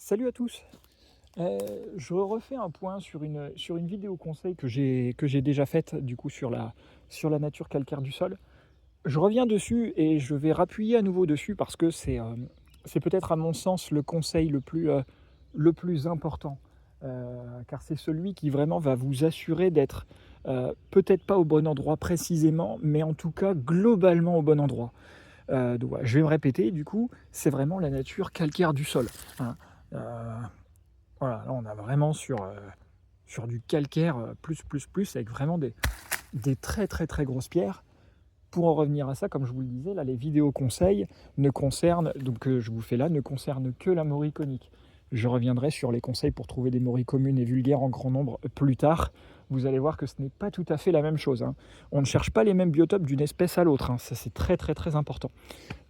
Salut à tous. Je refais un point sur une vidéo conseil que j'ai déjà faite du coup sur la nature calcaire du sol. Je reviens dessus et je vais rappuyer à nouveau dessus parce que c'est peut-être à mon sens le conseil le plus important, car c'est celui qui vraiment va vous assurer d'être, peut-être pas au bon endroit précisément, mais en tout cas globalement au bon endroit. Donc voilà, je vais me répéter du coup, c'est vraiment la nature calcaire du sol, hein. Heu voilà, là, on a vraiment sur du calcaire, plus, avec vraiment des très, très, très grosses pierres. Pour en revenir à ça, comme je vous le disais, là, les vidéos conseils ne concernent donc que je vous fais là, ne concernent que la morie conique. Je reviendrai sur les conseils pour trouver des mories communes et vulgaires en grand nombre plus tard. Vous allez voir que ce n'est pas tout à fait la même chose, hein. On ne cherche pas les mêmes biotopes d'une espèce à l'autre, hein. Ça, c'est très, très, très important.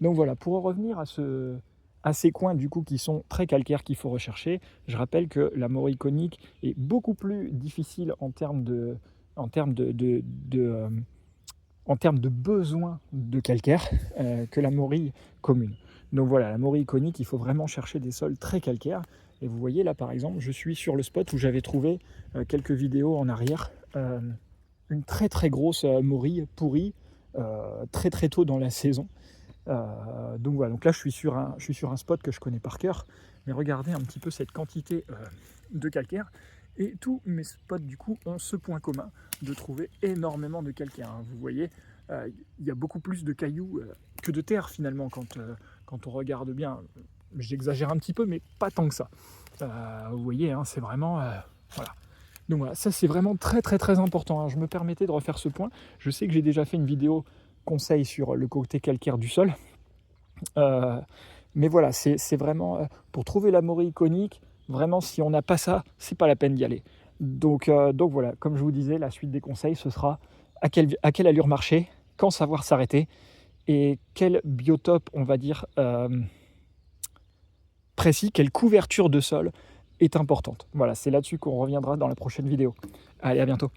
Donc voilà, pour en revenir à ces coins du coup qui sont très calcaires qu'il faut rechercher, je rappelle que la morie conique est beaucoup plus difficile en termes en termes de besoin de calcaire que la morie commune. Donc voilà, la morie conique, il faut vraiment chercher des sols très calcaires. Et vous voyez là par exemple, je suis sur le spot où j'avais trouvé quelques vidéos en arrière, une très très grosse morie pourrie, très très tôt dans la saison. Donc voilà, donc là je suis sur un spot que je connais par cœur, mais regardez un petit peu cette quantité de calcaire. Et tous mes spots du coup ont ce point commun de trouver énormément de calcaire, hein. Vous voyez, il y a beaucoup plus de cailloux que de terre finalement quand on regarde bien. J'exagère un petit peu, mais pas tant que ça. Vous voyez, hein, c'est vraiment... voilà. Donc voilà, ça c'est vraiment très très très important, hein. Je me permettais de refaire ce point. Je sais que j'ai déjà fait une vidéo conseil sur le côté calcaire du sol. Euh, mais voilà, c'est vraiment pour trouver la morée iconique. Vraiment, si on n'a pas ça, c'est pas la peine d'y aller. Donc voilà, comme je vous disais, la suite des conseils, ce sera à quelle allure marcher, quand savoir s'arrêter et quel biotope, on va dire, précis, quelle couverture de sol est importante. Voilà, c'est là-dessus qu'on reviendra dans la prochaine vidéo. Allez, à bientôt.